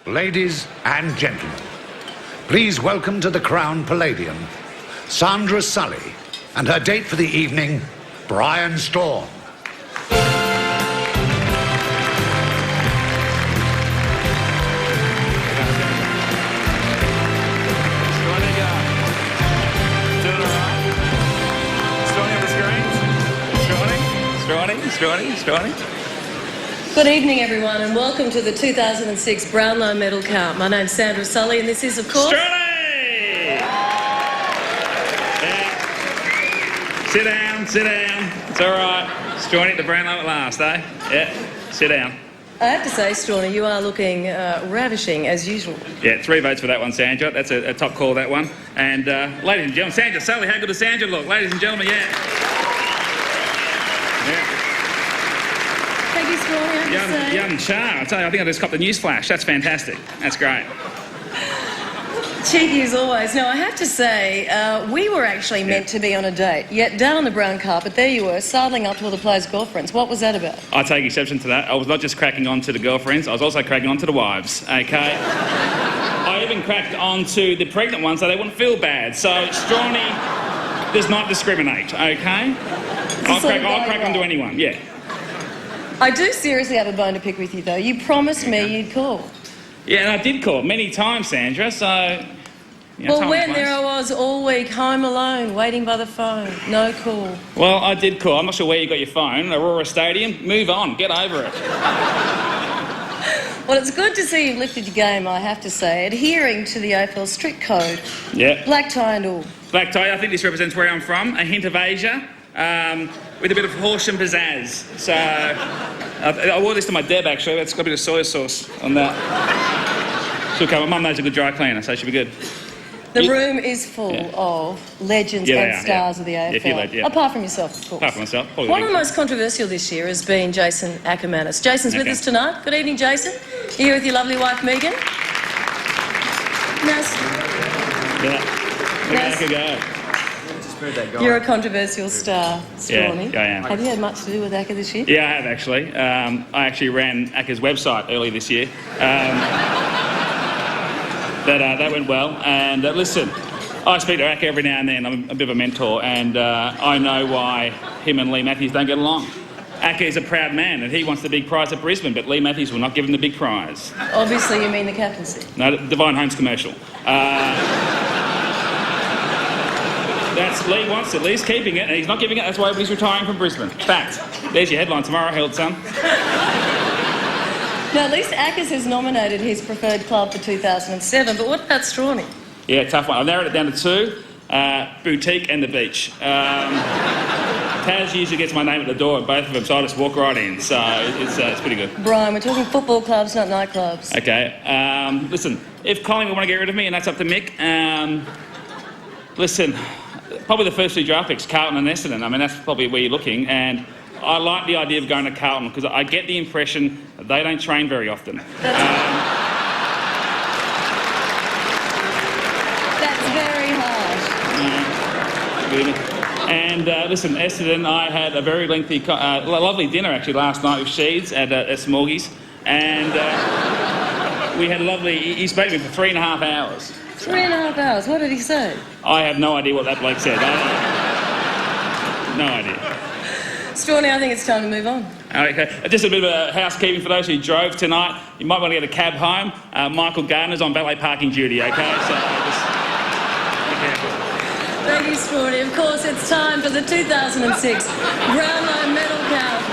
Ladies and gentlemen, please welcome to the Crown Palladium, Sandra Sully and her date for the evening, Brian Storm. Straunachie. Good evening, everyone, and welcome to the 2006 Brownlow Medal count. My name's Sandra Sully, and this is, of course... Straunachie! Yeah. Sit down. It's all right. Straunachie the Brownlow at last, eh? Yeah, sit down. I have to say, Straunachie, you are looking ravishing, as usual. Yeah, 3 votes for that one, Sandra. That's a top call, that one. And, ladies and gentlemen, Sandra Sully, how good does Sandra look? Ladies and gentlemen, yeah. Thank you, Straunachie. Young Char, I tell you, I think I just got the news flash. That's fantastic. That's great. Cheeky as always. Now, I have to say, we were actually meant to be on a date, yet down on the brown carpet, there you were, sidling up to all the players' girlfriends. What was that about? I take exception to that. I was not just cracking on to the girlfriends, I was also cracking on to the wives, okay? I even cracked on to the pregnant ones so they wouldn't feel bad. So, Straunachie does not discriminate, okay? I'll crack on to anyone, yeah. I do seriously have a bone to pick with you, though. You promised me you'd call. Yeah, and I did call many times, Sandra, so... Well, when there I was all week, home alone, waiting by the phone, no call. Well, I did call. I'm not sure where you got your phone. Aurora Stadium. Move on. Get over it. Well, it's good to see you've lifted your game, I have to say, adhering to the AFL strict code. Yeah. Black tie and all. Black tie, I think this represents where I'm from. A hint of Asia, with a bit of Horsham pizzazz. So, I wore this to my Deb, actually. It's got a bit of soy sauce on that. She'll come. My mum knows a good dry cleaner, so she'll be good. The room is full of legends and stars of the AFL. Apart from yourself, of course. Apart from myself. One of the most controversial this year has been Jason Ackermanis. Jason's with us tonight. Good evening, Jason. You're here with your lovely wife, Megan. Nice. You're a controversial star, Straunachie. Yeah, I am. Have you had much to do with ACCA this year? Yeah, I have, actually. I actually ran ACCA's website early this year. That went well, and listen, I speak to ACCA every now and then. I'm a bit of a mentor, and I know why him and Lee Matthews don't get along. ACCA is a proud man, and he wants the big prize at Brisbane, but Lee Matthews will not give him the big prize. Obviously, you mean the captaincy. No, the Divine Homes commercial. That's Lee wants it. Lee's keeping it, and he's not giving it. That's why he's retiring from Brisbane. Fact. There's your headline tomorrow, Herald Sun. Now, at least Ackers has nominated his preferred club for 2007, but what about Straunachie? Yeah, tough one. I've narrowed it down to 2, Boutique and the Beach. Taz usually gets my name at the door at both of them, so I just walk right in, so it's pretty good. Brian, we're talking football clubs, not nightclubs. Okay, listen, if Collingwood want to get rid of me, and that's up to Mick, listen, probably the first 2 draft picks, Carlton and Essendon. I mean, that's probably where you're looking, and I like the idea of going to Carlton because I get the impression that they don't train very often. That's very harsh. And listen, Essendon, I had a very lengthy, lovely dinner actually last night with Sheeds at Smorgies, and we had a lovely. He spoke to me for 3.5 hours. 3.5 hours. What did he say? I have no idea what that bloke said. No idea. Straunachie, I think it's time to move on. Okay, just a bit of housekeeping for those who drove tonight. You might want to get a cab home. Michael Gardner's on valet parking duty, okay? So just be careful. Thank you, Straunachie. Of course, it's time for the 2006 Brownlow Medal count.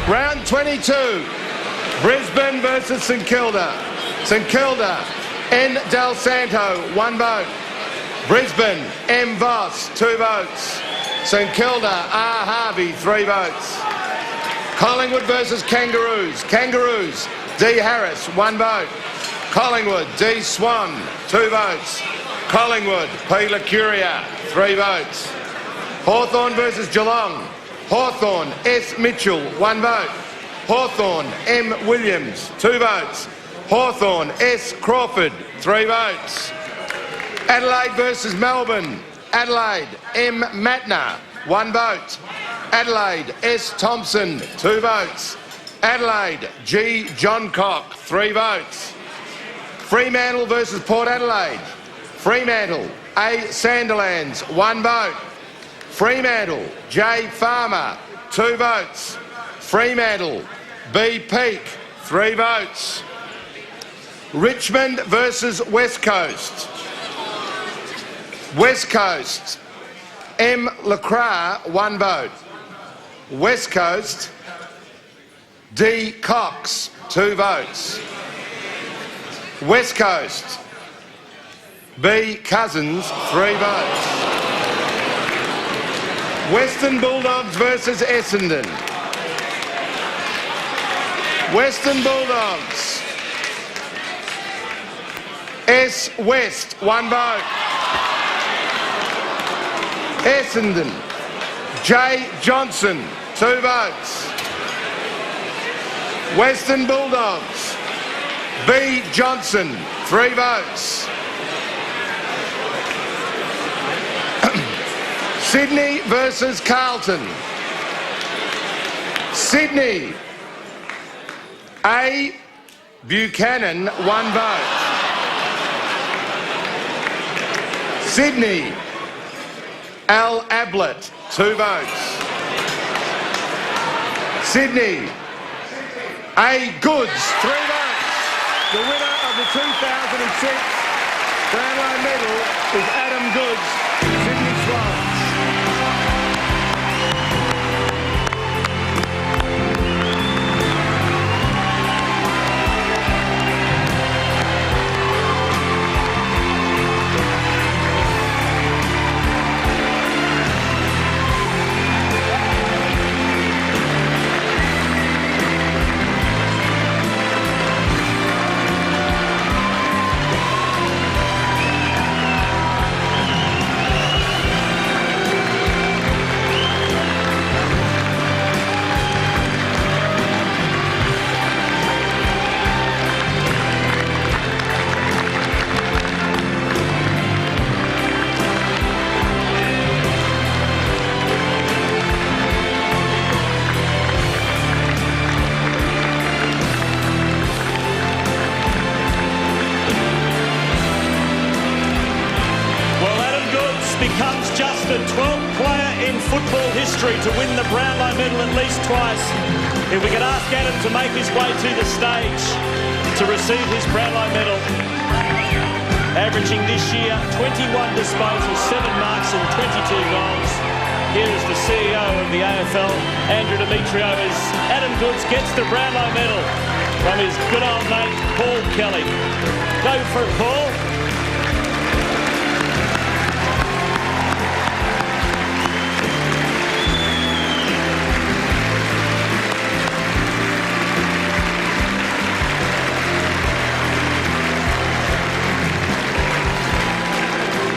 Round 22, Brisbane versus St Kilda. St Kilda, N. Del Santo, 1 vote. Brisbane, M. Voss, 2 votes. St Kilda, R. Harvey, 3 votes. Collingwood versus Kangaroos. Kangaroos, D. Harris, 1 vote. Collingwood, D. Swan, 2 votes. Collingwood, P. Lacuria, 3 votes. Hawthorn versus Geelong. Hawthorn, S. Mitchell, 1 vote. Hawthorn, M. Williams, 2 votes. Hawthorn, S. Crawford, 3 votes. Adelaide versus Melbourne. Adelaide, M. Matner, 1 vote. Adelaide, S. Thompson, 2 votes. Adelaide, G. Johncock, 3 votes. Fremantle versus Port Adelaide. Fremantle, A. Sandilands, 1 vote. Fremantle, J. Farmer, 2 votes. Fremantle, B. Peak, 3 votes. Richmond versus West Coast. West Coast, M. Lacroix, 1 vote. West Coast, D. Cox, 2 votes. West Coast, B. Cousins, 3 votes. Western Bulldogs versus Essendon. Western Bulldogs, S. West, 1 vote. Essendon, J. Johnson, 2 votes. Western Bulldogs, B. Johnson, 3 votes. Sydney versus Carlton. Sydney, A. Buchanan, 1 vote. Sydney, Al Ablett, 2 votes. Sydney, A. Goods, 3 votes. The winner of the 2006 Brownlow Medal is Adam Goods, Sydney Swans. Becomes just the 12th player in football history to win the Brownlow Medal at least twice. If we could ask Adam to make his way to the stage to receive his Brownlow Medal. Averaging this year 21 disposals, 7 marks and 22 goals. Here is the CEO of the AFL, Andrew Demetrio, as Adam Goods gets the Brownlow Medal from his good old mate, Paul Kelly. Go for it, Paul.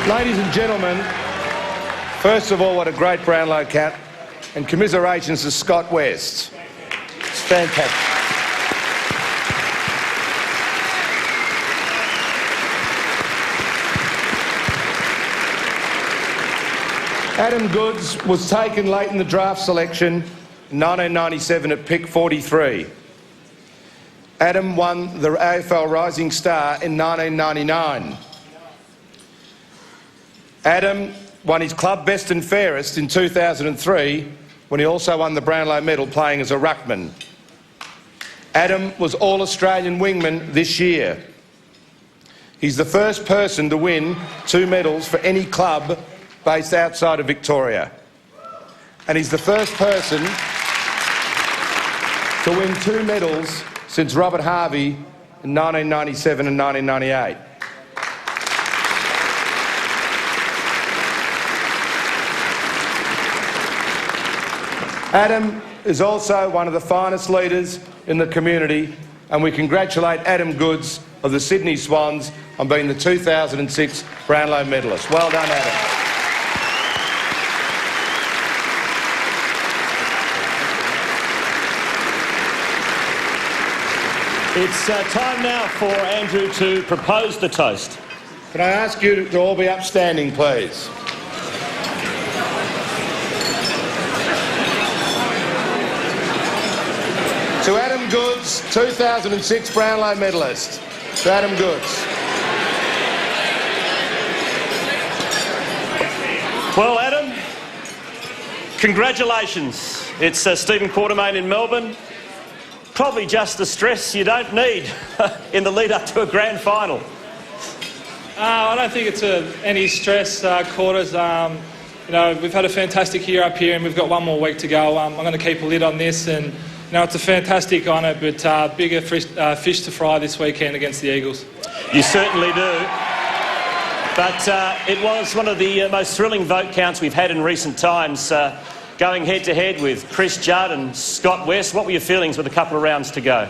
Ladies and gentlemen, first of all, what a great Brownlow cap, and commiserations to Scott West. It's fantastic. Adam Goods was taken late in the draft selection in 1997 at pick 43. Adam won the AFL Rising Star in 1999. Adam won his club best and fairest in 2003 when he also won the Brownlow Medal playing as a ruckman. Adam was All-Australian wingman this year. He's the first person to win 2 medals for any club based outside of Victoria. And he's the first person to win 2 medals since Robert Harvey in 1997 and 1998. Adam is also one of the finest leaders in the community, and we congratulate Adam Goods of the Sydney Swans on being the 2006 Brownlow medalist. Well done, Adam. It's time now for Andrew to propose the toast. Can I ask you to all be upstanding, please? To Adam Goods, 2006 Brownlow medalist. To Adam Goods. Well, Adam, congratulations. It's Stephen Quartermain in Melbourne. Probably just the stress you don't need in the lead up to a grand final. I don't think it's any stress, Quarters. You know, we've had a fantastic year up here and we've got one more week to go. I'm going to keep a lid on this, and you know, it's a fantastic honour, but bigger fish to fry this weekend against the Eagles. You certainly do. But it was one of the most thrilling vote counts we've had in recent times, going head-to-head with Chris Judd and Scott West. What were your feelings with a couple of rounds to go?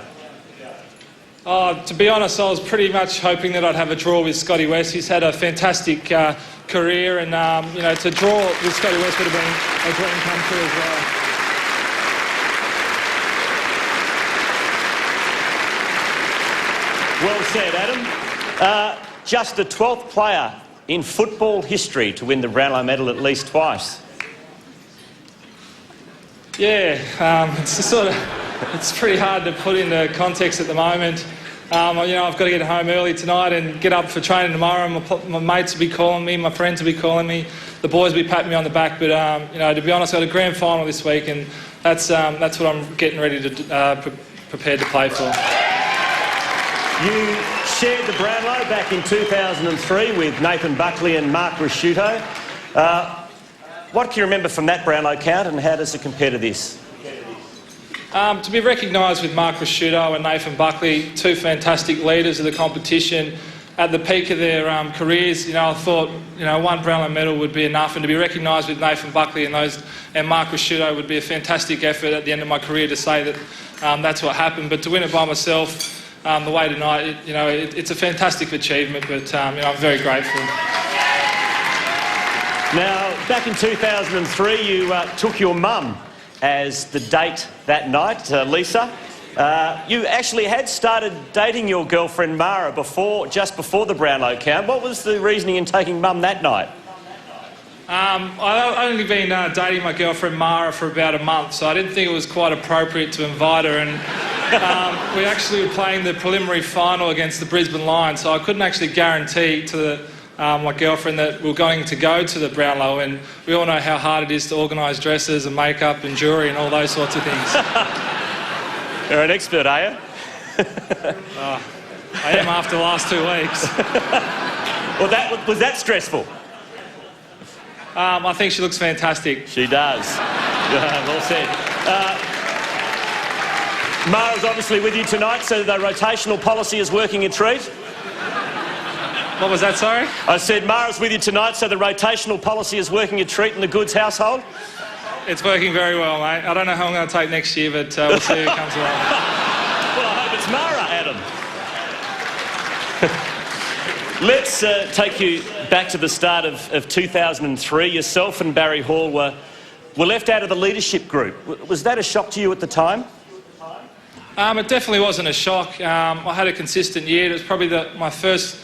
To be honest, I was pretty much hoping that I'd have a draw with Scotty West. He's had a fantastic career, and you know, to draw with Scotty West would have been a dream come true as well. Well said, Adam. Just the 12th player in football history to win the Brownlow Medal at least twice. Yeah, it's pretty hard to put into context at the moment. You know, I've got to get home early tonight and get up for training tomorrow. My mates will be calling me, my friends will be calling me, the boys will be patting me on the back. But you know, to be honest, I got a grand final this week, and that's what I'm getting ready to prepared to play for. You shared the Brownlow back in 2003 with Nathan Buckley and Mark Rasciuto. What can you remember from that Brownlow count, and how does it compare to this? To be recognised with Mark Rasciuto and Nathan Buckley, two fantastic leaders of the competition at the peak of their careers, you know, I thought, you know, one Brownlow medal would be enough, and to be recognised with Nathan Buckley and Mark Rasciuto would be a fantastic effort at the end of my career to say that that's what happened. But to win it by myself the way tonight, you know, it's a fantastic achievement, but you know, I'm very grateful. Now, back in 2003, you took your mum as the date that night, Lisa. You actually had started dating your girlfriend Mara just before the Brownlow count. What was the reasoning in taking mum that night? I'd only been dating my girlfriend Mara for about a month, so I didn't think it was quite appropriate to invite her. And we actually were playing the preliminary final against the Brisbane Lions, so I couldn't actually guarantee to my girlfriend that we were going to go to the Brownlow, and we all know how hard it is to organise dresses and makeup and jewellery and all those sorts of things. You're an expert, are you? I am after the last 2 weeks. Well, was that stressful? I think she looks fantastic. She does. Well said. Mara's obviously with you tonight, so the rotational policy is working a treat. What was that, sorry? I said Mara's with you tonight, so the rotational policy is working a treat in the Goods household. It's working very well, mate. I don't know how I'm going to take next year, but we'll see who comes along. Well, I hope it's Mara, Adam. Let's take you back to the start of 2003. Yourself and Barry Hall were left out of the leadership group. Was that a shock to you at the time? It definitely wasn't a shock. I had a consistent year. It was probably my first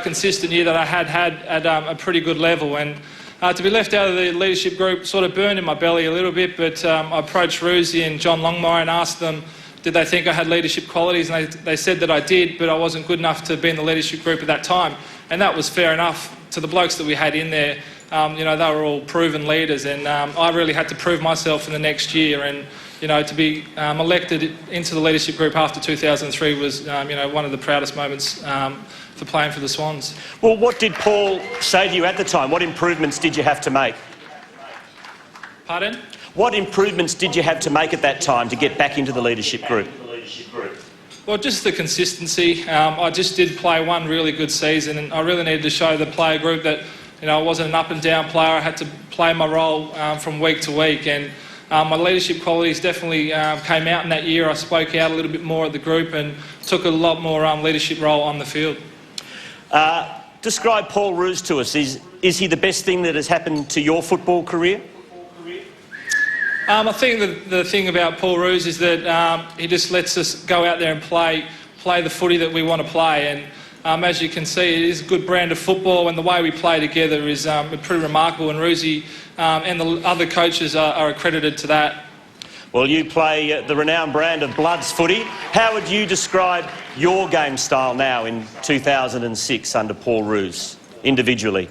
consistent year that I had at a pretty good level, and to be left out of the leadership group sort of burned in my belly a little bit, but I approached Roosie and John Longmire and asked them did they think I had leadership qualities, and they said that I did, but I wasn't good enough to be in the leadership group at that time, and that was fair enough. To the blokes that we had in there, you know, they were all proven leaders, and I really had to prove myself in the next year, and you know, to be elected into the leadership group after 2003 was, you know, one of the proudest moments for playing for the Swans. Well, what did Paul say to you at the time? What improvements did you have to make? Pardon? What improvements did you have to make at that time to get back into the leadership group? Well, just the consistency. I just did play one really good season, and I really needed to show the player group that, you know, I wasn't an up and down player. I had to play my role from week to week, and my leadership qualities definitely came out in that year. I spoke out a little bit more at the group and took a lot more leadership role on the field. Describe Paul Roos to us. Is he the best thing that has happened to your football career? I think the thing about Paul Roos is that he just lets us go out there and play the footy that we want to play. And as you can see, it is a good brand of football, and the way we play together is pretty remarkable. And Roosie and the other coaches are accredited to that. Well, you play the renowned brand of Bloods footy. How would you describe your game style now in 2006 under Paul Roos, individually?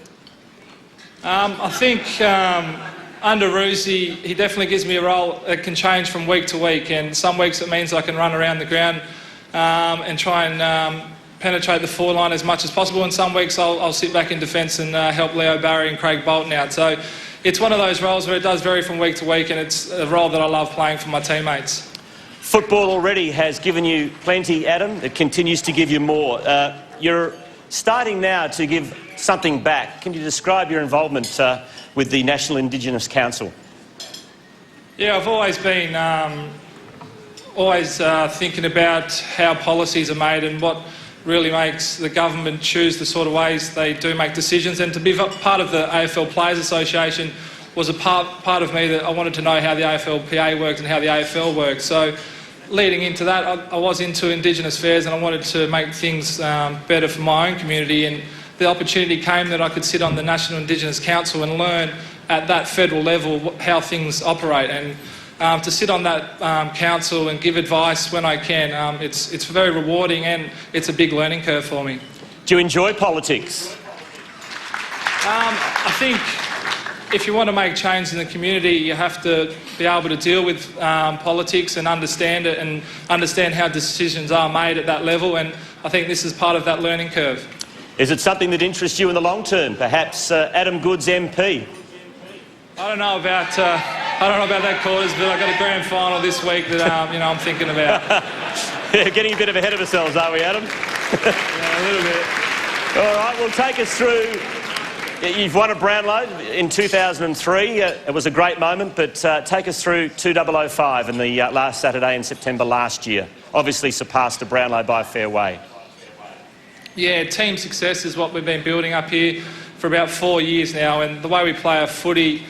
I think under Roos, he definitely gives me a role that can change from week to week, and some weeks it means I can run around the ground and try and penetrate the forward line as much as possible, and some weeks I'll sit back in defence and help Leo Barry and Craig Bolton out. So it's one of those roles where it does vary from week to week, and it's a role that I love playing for my teammates. Football already has given you plenty, Adam. It continues to give you more. You're starting now to give something back. Can you describe your involvement with the National Indigenous Council? Yeah, I've always been thinking about how policies are made and what really makes the government choose the sort of ways they do make decisions. And to be part of the AFL Players Association was a part of me that I wanted to know how the AFLPA works and how the AFL works. So leading into that, I was into Indigenous affairs and I wanted to make things better for my own community, and the opportunity came that I could sit on the National Indigenous Council and learn at that federal level how things operate. And to sit on that council and give advice when I can, it's very rewarding, and it's a big learning curve for me. Do you enjoy politics? I think if you want to make change in the community, you have to be able to deal with politics and understand it and understand how decisions are made at that level, and I think this is part of that learning curve. Is it something that interests you in the long term? Perhaps Adam Goodes MP? I don't know about that, Quarters, but I've got a grand final this week that I'm thinking about. Yeah, getting a bit ahead of ourselves, are we, Adam? Yeah, a little bit. All right, well, take us through. You've won a Brownlow in 2003. It was a great moment, but take us through 2005 and the last Saturday in September last year. Obviously surpassed a Brownlow by a fair way. Yeah, team success is what we've been building up here for about 4 years now, and the way we play our footy,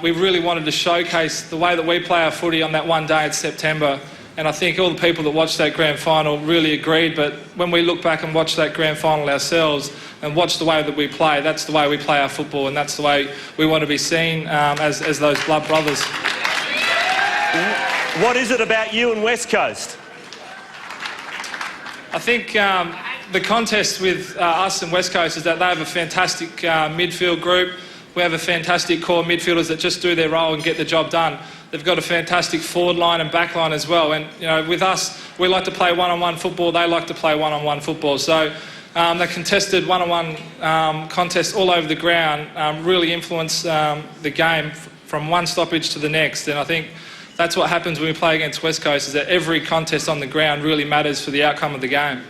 we really wanted to showcase the way that we play our footy on that one day in September. And I think all the people that watched that grand final really agreed, but when we look back and watch that grand final ourselves and watch the way that we play, that's the way we play our football, and that's the way we want to be seen as those blood brothers. What is it about you and West Coast? I think the contest with us and West Coast is that they have a fantastic midfield group. We have a fantastic core midfielders that just do their role and get the job done. They've got a fantastic forward line and back line as well. And, with us, we like to play one-on-one football. They like to play one-on-one football. So the contested one-on-one contests all over the ground really influence the game from one stoppage to the next. And I think that's what happens when we play against West Coast, is that every contest on the ground really matters for the outcome of the game.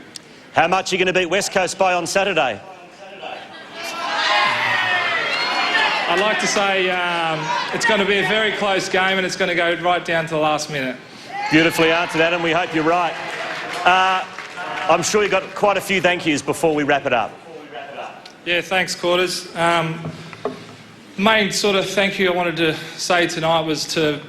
How much are you going to beat West Coast by on Saturday? I'd like to say it's going to be a very close game, and it's going to go right down to the last minute. Beautifully answered, Adam. We hope you're right. I'm sure you've got quite a few thank yous before we wrap it up. Yeah, thanks, Quarters. Main sort of thank you I wanted to say tonight was to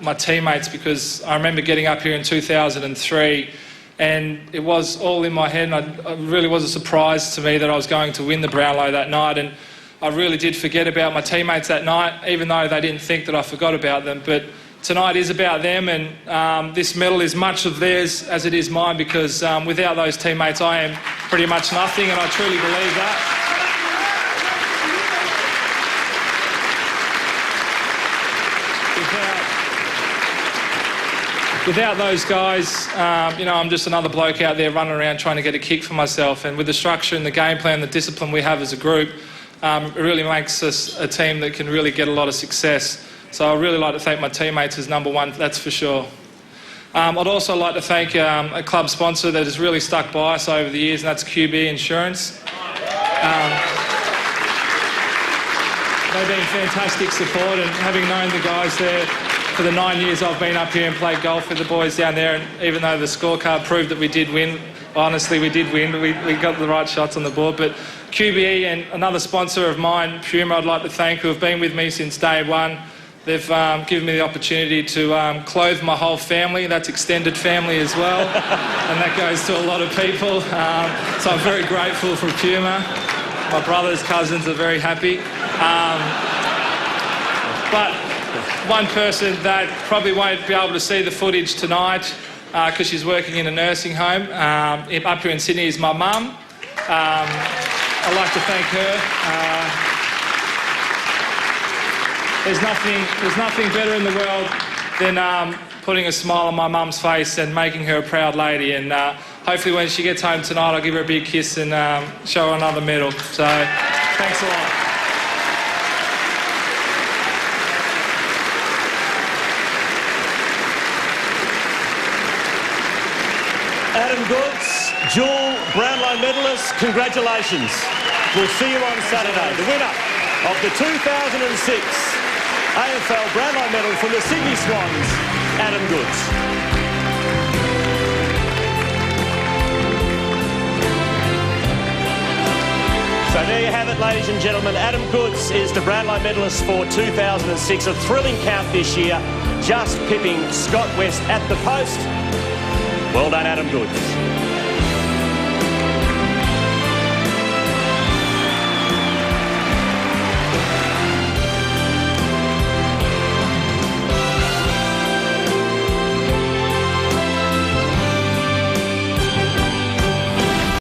my teammates, because I remember getting up here in 2003 and it was all in my head, and it really was a surprise to me that I was going to win the Brownlow that night, and I really did forget about my teammates that night, even though they didn't think that I forgot about them. But tonight is about them, and this medal is much of theirs as it is mine, because without those teammates I am pretty much nothing, and I truly believe that. Without those guys, I'm just another bloke out there running around trying to get a kick for myself. And with the structure and the game plan, the discipline we have as a group, it really makes us a team that can really get a lot of success. So I'd really like to thank my teammates as number one, that's for sure. I'd also like to thank a club sponsor that has really stuck by us over the years, and that's QB Insurance. They've been fantastic support, and having known the guys there for the 9 years I've been up here and played golf with the boys down there, and even though the scorecard proved that we did win, honestly we did win, we got the right shots on the board. But QBE and another sponsor of mine, Puma, I'd like to thank, who have been with me since day one. They've given me the opportunity to clothe my whole family. That's extended family as well, and that goes to a lot of people. So I'm very grateful for Puma. My brothers, cousins are very happy. But One person that probably won't be able to see the footage tonight because she's working in a nursing home up here in Sydney is my mum. I'd like to thank her. There's nothing better in the world than putting a smile on my mum's face and making her a proud lady. And hopefully when she gets home tonight, I'll give her a big kiss and show her another medal. So thanks a lot. Adam Goods, dual Brownlow medalist, congratulations. We'll see you on Saturday. The winner of the 2006 AFL Brownlow medal from the Sydney Swans, Adam Goods. So there you have it, ladies and gentlemen. Adam Goods is the Brownlow medalist for 2006. A thrilling count this year, just pipping Scott West at the post. Well done, Adam Goods.